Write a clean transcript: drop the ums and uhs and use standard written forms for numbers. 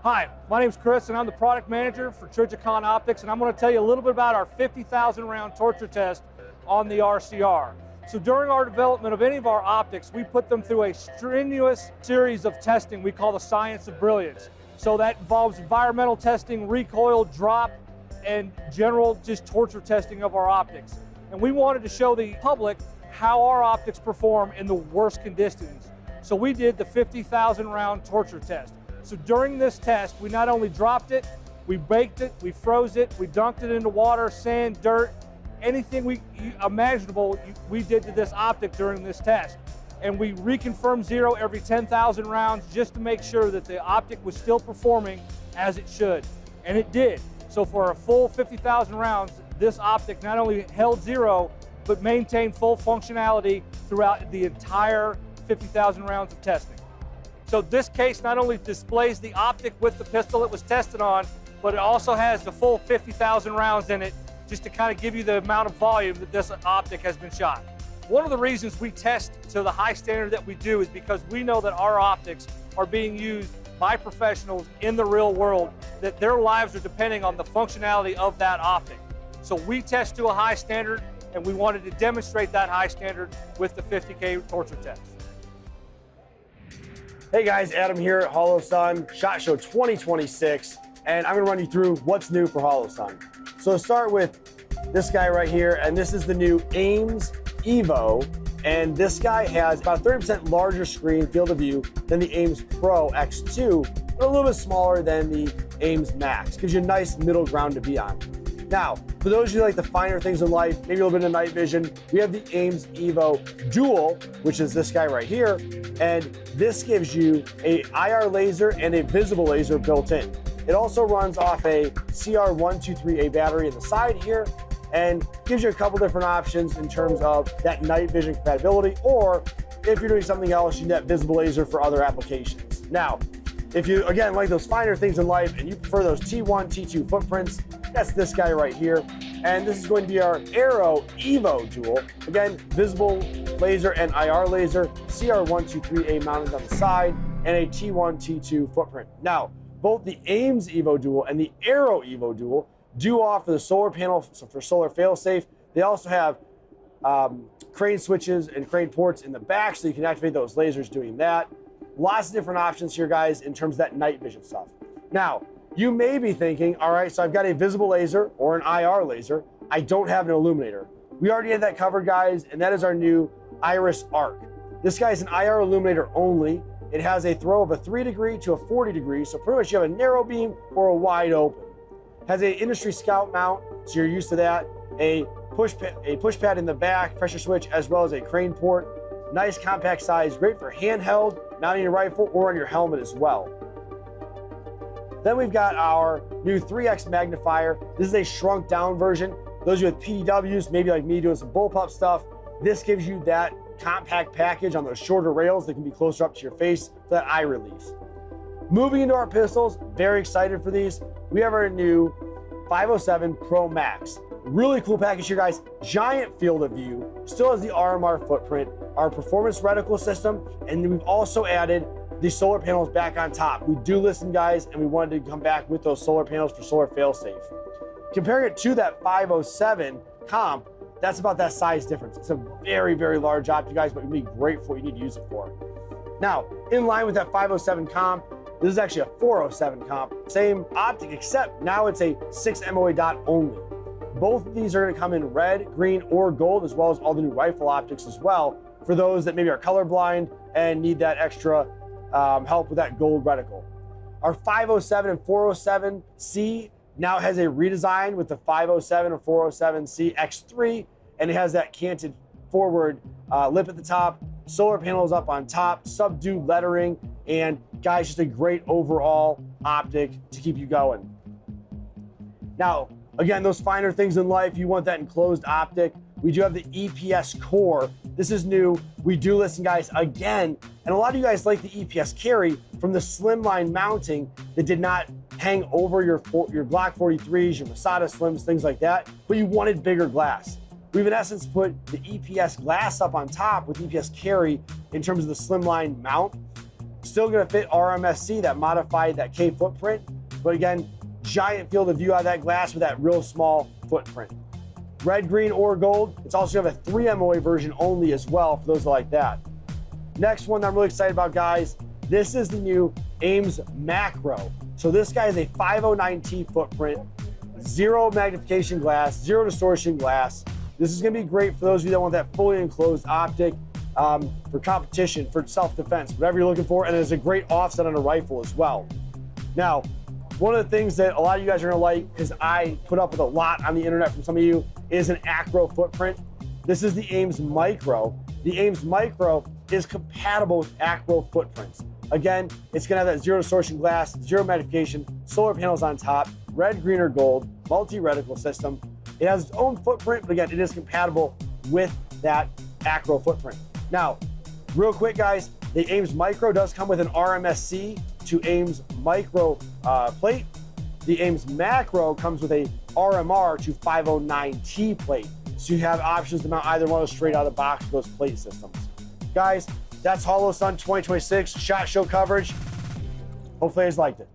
Hi, my name's Chris and I'm the product manager for Trijicon Optics, and I'm going to tell you a little bit about our 50,000 round torture test on the RCR. So during our development of any of our optics, we put them through a strenuous series of testing we call the science of brilliance. So that involves environmental testing, recoil, drop, and general just torture testing of our optics. And we wanted to show the public how our optics perform in the worst conditions. So we did the 50,000 round torture test. So during this test, we not only dropped it, we baked it, we froze it, we dunked it into water, sand, dirt, anything imaginable we did to this optic during this test. And we reconfirmed zero every 10,000 rounds just to make sure that the optic was still performing as it should. And it did. So for a full 50,000 rounds, this optic not only held zero, but maintained full functionality throughout the entire 50,000 rounds of testing. So this case not only displays the optic with the pistol it was tested on, but it also has the full 50,000 rounds in it, just to kind of give you the amount of volume that this optic has been shot. One of the reasons we test to the high standard that we do is because we know that our optics are being used by professionals in the real world, that their lives are depending on the functionality of that optic. So we test to a high standard, and we wanted to demonstrate that high standard with the 50K torture test. Hey guys, Adam here at Holosun, SHOT Show 2026, and I'm gonna run you through what's new for Holosun. So to start with this guy right here, and this is the new Ames Evo, and this guy has about a 30% larger screen field of view than the Ames Pro X2, but a little bit smaller than the Ames Max. Gives you a nice middle ground to be on. Now, for those of you who like the finer things in life, maybe a little bit of night vision, we have the Ames Evo Dual, which is this guy right here, and this gives you a IR laser and a visible laser built in. It also runs off a CR123A battery in the side here, and gives you a couple different options in terms of that night vision compatibility, or if you're doing something else, you need that visible laser for other applications. Now, if you, again, like those finer things in life and you prefer those T1, T2 footprints, that's this guy right here. And this is going to be our Aero Evo Dual. Again, visible laser and IR laser, CR123A mounted on the side, and a T1, T2 footprint. Now, both the Ames Evo Dual and the Aero Evo Dual do offer the solar panel, so for solar failsafe. They also have crane switches and crane ports in the back, so you can activate those lasers doing that. Lots of different options here, guys, in terms of that night vision stuff. Now, you may be thinking, all right, so I've got a visible laser or an IR laser. I don't have an illuminator. We already had that covered, guys, and that is our new Iris Arc. This guy is an IR illuminator only. It has a throw of a 3 degree to a 40 degree, so pretty much you have a narrow beam or a wide open. Has a industry scout mount, so you're used to that. A push pad in the back, pressure switch, as well as a crane port. Nice compact size, great for handheld, mounting your rifle, or on your helmet as well. Then we've got our new 3X magnifier. This is a shrunk down version. Those of you with PDWs, maybe like me doing some bullpup stuff, this gives you that compact package on those shorter rails that can be closer up to your face for that eye relief. Moving into our pistols, very excited for these. We have our new 507 Pro Max. Really cool package here, guys. Giant field of view, still has the RMR footprint, our performance reticle system, and we've also added the solar panels back on top. We do listen, guys, and we wanted to come back with those solar panels for solar failsafe. Comparing it to that 507 comp, that's about that size difference. It's a very, very large optic, guys, but it would be great for what you need to use it for. Now, in line with that 507 comp, this is actually a 407 comp. Same optic, except now it's a 6 MOA dot only. Both of these are gonna come in red, green, or gold, as well as all the new rifle optics as well, for those that maybe are colorblind and need that extra help with that gold reticle. Our 507 and 407C now has a redesign with the 507 or 407C X3, and it has that canted forward lip at the top, solar panels up on top, subdued lettering, and guys, just a great overall optic to keep you going. Now, again, those finer things in life, you want that enclosed optic. We do have the EPS core. This is new. We do listen, guys, again, and a lot of you guys like the EPS carry from the slimline mounting that did not hang over your Glock 43s, your Masada Slims, things like that, but you wanted bigger glass. We've in essence put the EPS glass up on top with EPS carry in terms of the slimline mount. Still gonna fit RMSC, that modified, that K footprint, but again, giant field of view out of that glass with that real small footprint. Red, green, or gold. It's also gonna have a 3 MOA version only as well for those that like that. Next one that I'm really excited about, guys, this is the new Ames Macro. So this guy is a 509T footprint, 0 magnification glass, 0 distortion glass. This is gonna be great for those of you that want that fully enclosed optic for competition, for self-defense, whatever you're looking for, and it's a great offset on a rifle as well. Now, one of the things that a lot of you guys are gonna like, because I put up with a lot on the internet from some of you, is an acro footprint. This is the Ames Micro. The Ames Micro is compatible with acro footprints. Again, it's gonna have that 0 distortion glass, 0 magnification, solar panels on top, red, green, or gold, multi-reticle system. It has its own footprint, but again, it is compatible with that acro footprint. Now, real quick, guys, the Ames Micro does come with an RMSC to Ames Micro plate. The Ames Macro comes with a RMR to 509T plate. So you have options to mount either one of those straight out of the box with those plate systems. Guys, that's Holosun 2026 SHOT Show coverage. Hopefully you guys liked it.